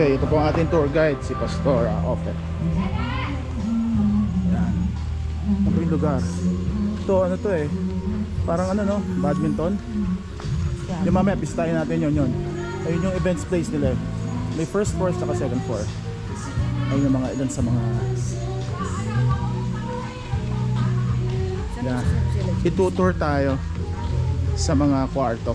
Okay, ito po ang ating tour guide, si Pastora Ofe. Yan. Ano po yung lugar? Ito, ano to eh? Parang ano no? Badminton? Yung mamaya, bisitahin natin yun. Ayun yung events place nila eh. May first floor at second floor. Ayun yung mga ilan sa mga... Yan. Itutour tayo sa mga kwarto.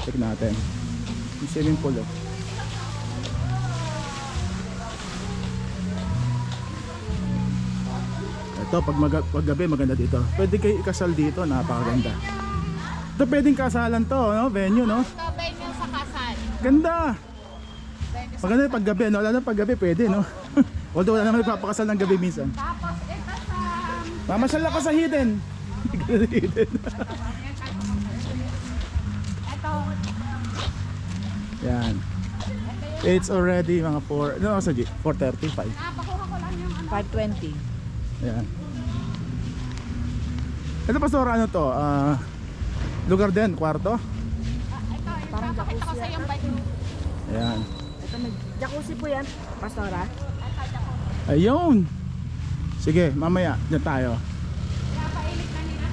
Check natin yung swimming pool oh. Ito pag gabi maganda dito. Pwede kayo ikasal dito, napakaganda. Ito pwedeng kasalan to, no? Venue, no? Ito, venue sa kasal. Ganda! Maganda yung paggabi, no? Lalo paggabi pwede, no? Although wala naman ipapakasal ng gabi minsan. Tapos ito sa... Mamasyal ako sa hidden. Hidden. Ito. Yan. It's already mga 4, no, sa 4:35. Napakuha ko lang yung ano. 5:20. Yan. Ito Pastor, ano to? Lugar din, kwarto? Ito, Parang ipapakita ko jacuzzi sa yung bike. Ayan. Ito may jacuzzi po yan, Pastora. Ayun. Sige, mamaya, dyan tayo. Pinapainit na nila.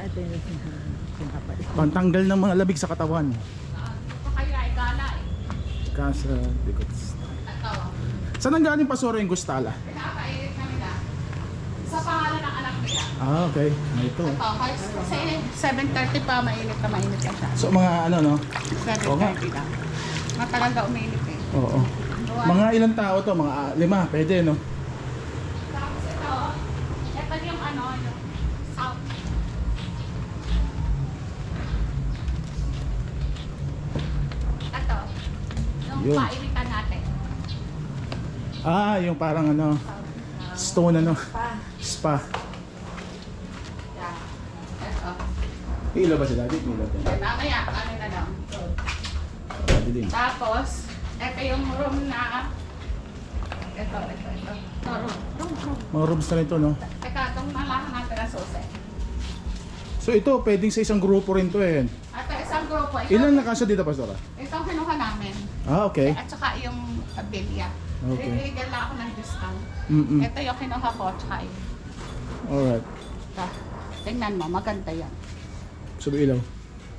Ito yung pinapait. Pantanggal ng mga labig sa katawan. Ito kayo ay gala eh. Casa de Ito. Saan ang galing Pastor yung Gustala? Pinapainit na nila. Sa pangalan ng anak nila. Ah, okay. Ito. Ito, kasi 7:30 pa, mainit na siya. So mga ano no? 7:30 lang. Matagal daw uminit eh. Oo. Mga ilang tao to? Mga 5, pwede no? Tapos ito yung ano, yung south. Ito, yung Yun. painitan natin. Ah, yung parang ano, stone ano, spa. Yan. Ito. Hilo ba sila? Di hilo din. Mamaya, ano na lang. Dilim. Tapos, ito yung room na... Ito. Ito, room. Mga rooms na rin to no? Teka, itong nalahan natin na susi. So ito, pwedeng sa isang grupo rin to eh. Ito, isang grupo. Ilan na kasya dito Pastor? Itong kinuha namin. Ah, okay. At saka yung bilya. Okay. Nililigan lang ako ng discount. Mm-mm. Ito yung kinuha ko, tsaka yun. Alright. Ito. Tingnan mo, maganda yan. So may ilaw?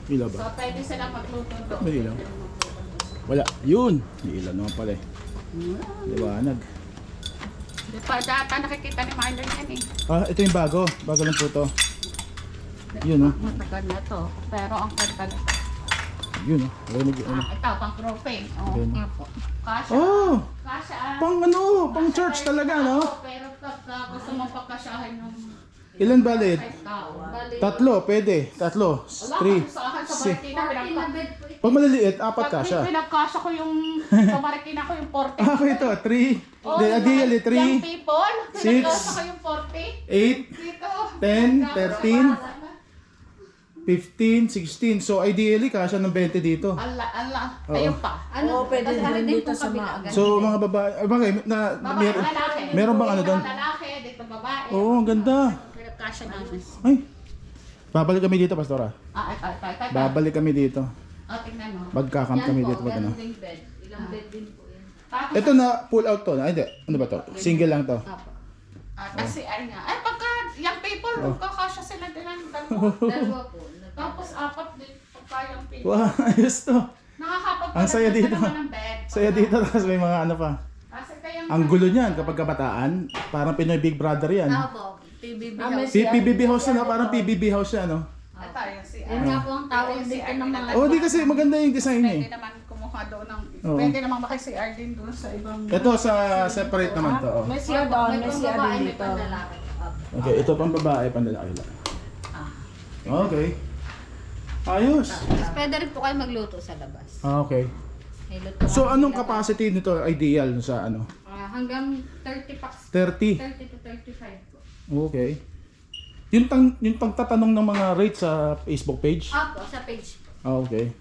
Ilaw So, ba? pwede silang magluto doon. May ilaw? Wala. Yun! May ilaw naman pala eh. Liwanag. Di pa data nakikita ni Marlon yan eh. Ah, ito yung bago. Bago lang po to. Yun oh. Matagal na to. Pero ang ganda na. Yun oh. Ano. Ito, pang propane. Oo, Okay. nga po. Kasha. Oh! Kasha. Pang ano? Pang church talaga no? Pero pagka gusto mong pagkasyahin ng Ilan balit? 5 tao. Tatlo, pwede. Tatlo. Wala 3. sa akin sa Si- Marikina. Pag maliliit, 4 kasya. Pinagkasya ko yung sa Marikina ko yung 40. Ah, ito. 3. Oh, Ideally, Young 3, people. Six. Pinagkasya ko yung 40. 8, Dito. 10, 13. 15, 16. So ideally, kasya ng 20 dito. Ala. Oo. Ayun pa. Oo, pwede rin dito sa mga... So mga babae, bagay, na, Babae, lalaki. meron bang ano doon? Dito lalaki, dito babae. Oo, ang ganda. Pinagkasya namin. Ay, babalik kami dito, Pastora. Ito. Babalik kami dito. Tingnan mo. Magkakamp kami dito. Pag ano. bed. Ilang bed din po yan. Tapos, Ito na, pull out to. Ay, hindi. Ano ba to? Single lang to. Tapos si Arna. Ay, pagka young people, magkakasya sila din ng dalawa. Dalawa po. Tapos 4 din pagka young people. Wow, ayos to. Nakakapagpalit Ang saya dito. ng bed. Saya dito, tapos may mga ano pa. Kasi ito yung... Ang gulo niyan kapag kabataan, parang Pinoy Big Brother yan. Opo, PBB house. PBB house na, no? Parang PBB house siya, no? Ito yung si Yan nga po ang tawag dito ng mga... Oh, di kasi maganda yung design eh. Pwede naman kumuha doon ng... Oo. Pwede naman maki-CR din doon sa ibang... Ito sa separate naman to. Oh. May siya doon, may siya din dito. Okay, ito pang babae, pang lalaki lang. Ah. Okay. Ayos. Mas pwede rin po kayo magluto sa labas. Ah, okay. May luto So kami anong sa labas. capacity nito ideal sa ano? Hanggang 30 packs. 30. 30 to 35 po. Okay. Yung pagtatanong ng mga rates sa Facebook page? Opo, sa page po. Ah, okay.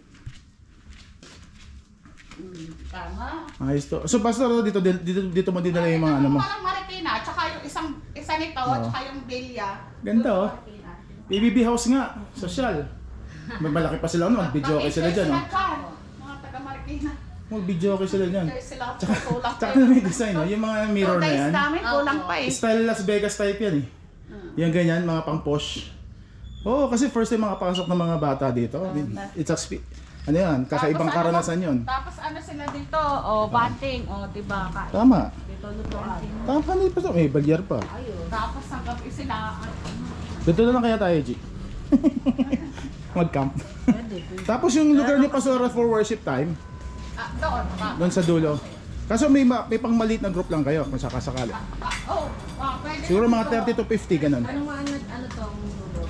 Tama. Ayos to. So Pastor, dito mo dinala yung mga ano mo. Parang Marikina, tsaka yung isang isa nito, tsaka yung bilya. Ganda oh. PBB house nga, social. May malaki pa sila, mag-video okay sila dyan. Oh. Mga taga-Marikina. Mag-video okay sila dyan. Kaya sila tutulak. Tsaka na may design, oh. Yung mga mirror na yan. namin, kulang pa eh. Style Las Vegas type yan eh. Yung ganyan, mga pang posh. Oo, kasi first time makapasok ng mga bata dito. It's a ano yan, kakaibang Tapos ano karanasan yun. Tapos ano sila dito, banting, diba? Tama. Dito lutuan. Tama pa pa to. May bagyar pa. Tapos ang gabi sila, Dito na lang kaya tayo, G. Mag-camp. Tapos yung lugar niyo Pastora for worship time, doon. doon sa dulo. Kaso may pang maliit na group lang kayo kung sakasakali. Pwede. Siguro mga 30 to 50 ganun. Ano to ang dulo?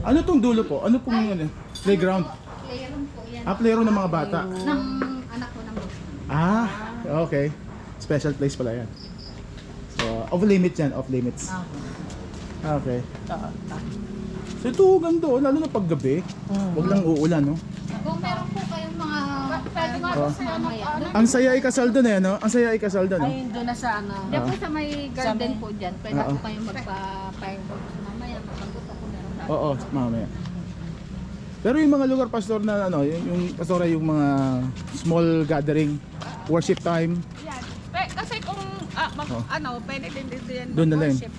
Ano tong dulo po? Ano pong ano? Playground? Playroom po yan. Playroom ng mga bata. Ng anak ko ng gusto. Okay. Special place pala yan. So, off limits yan, off limits. Okay. So ito, ganda oh, lalo na paggabi. Huwag lang uulan, no? Kung meron po kayong mga Pwede nga Oh. sa'yo mag-ano. Ang saya ikasal doon eh, no? Ang saya ikasal doon, no? Ay, doon na sa ano. Diyan po sa may garden po dyan. Pwede po kayong magpa-fireworks mamaya. Masagot ako meron na. Oo, mamaya. Pero yung mga lugar pastor na ano, yung pastora yung mga small gathering, worship time, Yan. Kasi kung pwede din yan Doon na lang. worship.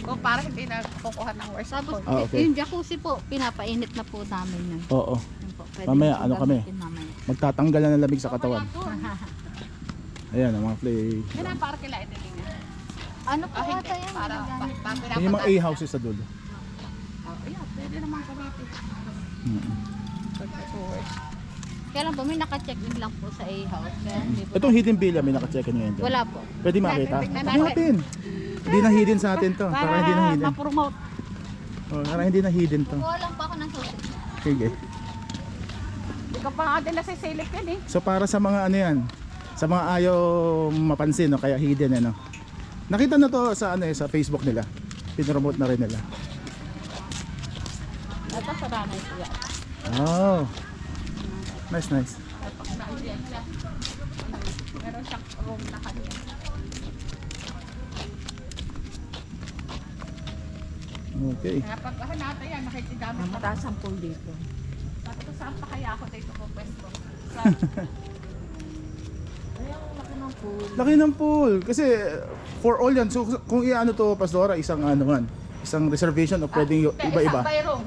O para hindi na kukuha ng worship. Tapos Okay. yung jacuzzi po, pinapainit na po namin yun. oo. Yun po, pwede Mamaya, po ano kami? gamitin mamaya. Magtatanggal na ng lamig sa katawan. Ayan, ang mga play. Yan ang para kila ito din. Ano po ata yan? Para Magagamit. Yung mga A-houses sa dulo. Pwede naman gamitin. Kaya lang po, may naka-check-in lang po sa A-house. Kaya hindi po. Itong hidden villa may naka-check-in ngayon dyan. Wala po. Pwede makita. Tingnan Tingnan natin. Hindi na hidden sa atin to. Para hindi na hidden. ma-promote. Oh, para hindi na hidden to. Kuha lang po ako ng susi. Sige. Hindi ka pa nga din nasisilip yan eh. So para sa mga ano yan, sa mga ayaw mapansin, no, kaya hidden ano. Nakita na to sa ano sa Facebook nila. Pinromote na rin nila. Ito sa nanay ko yan. Oh. Nice, nice. Meron siyang room na kanya. Okay. Kaya pag natin yan, nakikigamit ka. Mataas ang pool dito. Sabi ko, saan pa kaya ako dito po pwesto? Laki ng pool. Kasi for all yan. So kung iano to, Pastora, isang ano man. Isang reservation o pwedeng iba-iba. By room.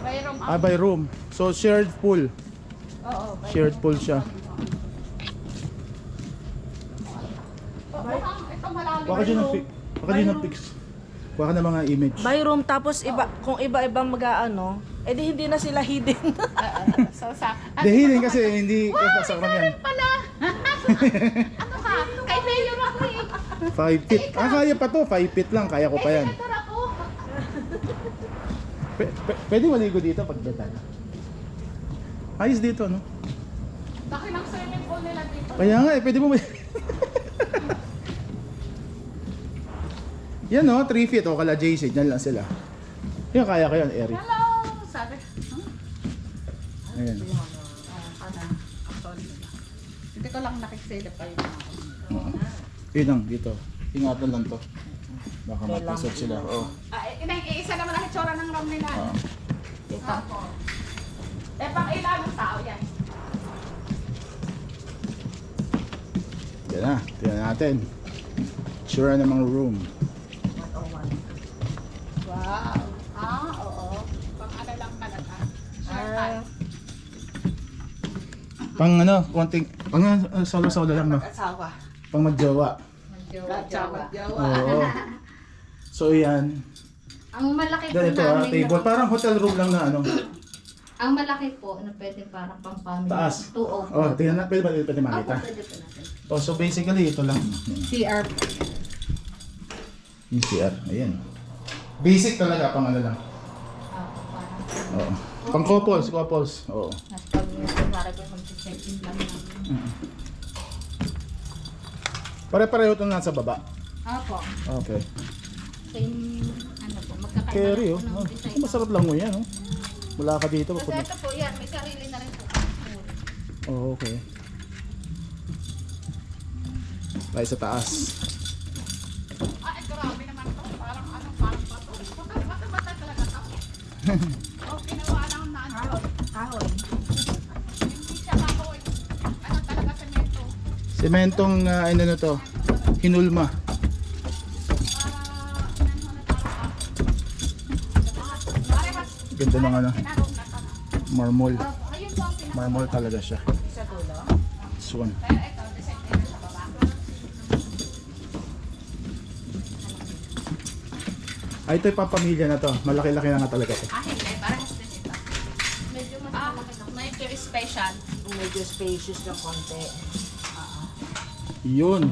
By room. By room. So shared pool. Oo. Shared pool siya. Ito malalim. Baka dyan ang pic. Baka dyan ang pics. Baka na mga image. By room, tapos iba, kung iba-ibang mag-ano, edi hindi na sila hidden. So, sa... Dahilin kasi hindi sa yan. Pala! Ano ka? Kay Mayor ako eh. 5 feet. Kaya pa to. 5 feet lang. Kaya ko pa yan. Senator ako. Pwede maligo dito pag betan. Ayos dito, no? Laki ng swimming pool nila dito. Kaya nga pwede mo yan no, 3 feet o kala JC, dyan lang sila. Yan, kaya ko yan, Eric. Hello! Sabi. Ayan. Hindi ko lang nakisilip kayo. Yun lang, dito. Ingatan lang to. Baka mapasok sila. Oh. Isa naman ang itsura ng room nila. Ito. Pang ilan ang tao yan? Yan na, tingnan natin. Sure na mga room. Wow. Oo. Pang ano lang talaga. Pang ano, konting, pang solo-solo lang, no? Asawa. Pang magjowa. Gawa. Oo. So yan. Ang malaki po Ganito namin table. Parang hotel room lang na ano. ang malaki po na pwede parang pang family. Taas. 204. Oh, tingnan na, pwede makita. Pwede po natin. Oh, so basically ito lang. CR po. Yung CR, ayan. Basic talaga, pang ano lang. Parang Oo. Pang couples. Oo. mas pag kunwari po mag-check-in lang namin. Pare-pareho ito nasa baba. Opo. Okay. Same, ano po, magkakaiba Carry, lang oh. po ng design. Masarap lang mo yan, oh. Mula ka dito. Kasi ito po, yan, may sarili na rin po. Oh, okay. Tayo sa taas. Ay, grabe naman to. Parang ano. Oh, ginawa lang na ano. Kahoy. Hindi siya kahoy. Ano talaga semento. Sementong ano na to, hinulma. Parehas. Ganda ng ano, Pinarong na ka. marmol. Ayun po ang pinarong. Marmol talaga siya. Sa dulo. This one. Pero ito, design nila sa baba. Ay, ito yung pampamilya na to. Malaki-laki na nga talaga to. Hindi. Parehas din ito. Medyo mas Ah, malaki lang. medyo special. Medyo spacious ng konti. Yun.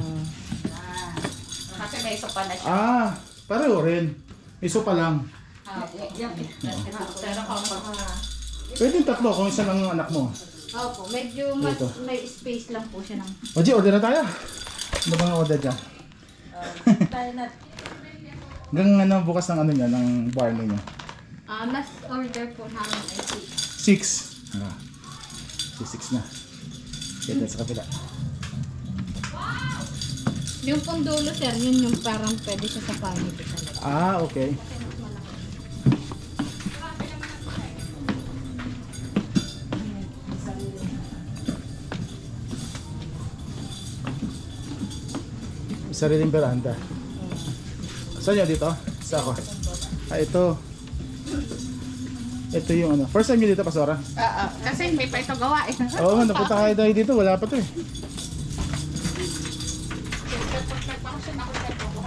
Kasi may sopa na siya. Ah, pareho rin. Iso pa lang. Pero kapag Pwede yung tatlo kung isa lang ang anak mo. Opo, medyo mas Ito. may space lang po siya ng... O, G, order na tayo. Ano bang order dyan? Tayo na. Hanggang ano, bukas ng ano niya, ng bar niya. Last order po namin ay 6. 6. Ah. Si 6 na. Kaya sa kapila. Yung pong dulo, sir, yun yung parang pwede siya sa family talaga. Ah, okay. Sariling veranda. Saan yun dito? Sa ako. Ah, ito. Ito yung ano. First time nyo dito, Pastora? kasi hindi pa ito gawa eh. Oo, napunta kayo dahil dito. Wala pa to eh.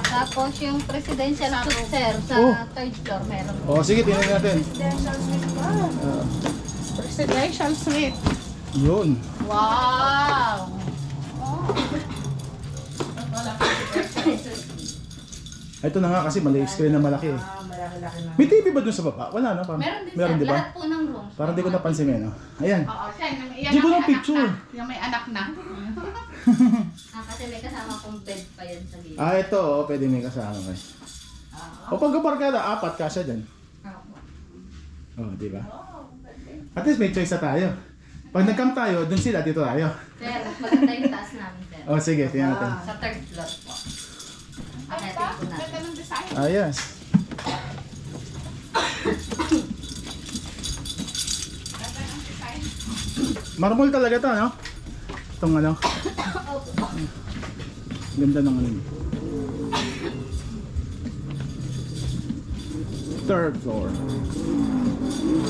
Tapos yung presidential suite, sir, sa Oh. third floor meron. O, sige, tingnan natin. Presidential suite. Yun. Wow! Ito na nga kasi mali screen na malaki eh. Malaki-laki na. May TV ba dun sa baba? Wala na pa. Meron din, Meron sir. di ba? Lahat po ng rooms. Parang di ko napansin eh, no? Ayan. Oo, siya. Yan Di ko ang may na anak picture. na. Yung may anak na. Kasi may kasama pong bed pa yan sa gilid. Ah, ito oh, pwede may kasama ko eh. O pag barkada, 4 kasya dyan. Oh, di ba? At least may choice na tayo. Pag nag-camp tayo, dun sila, dito tayo. Sir, maganda yung taas namin, sir. Oh, sige, tingnan natin. Sa third floor po. Ay, Akyatin ito. po natin. Ganda ng design. Ah, yes. Ganda ng design. Marmol talaga to, no? Itong ano. Ganda ng ano. Third floor.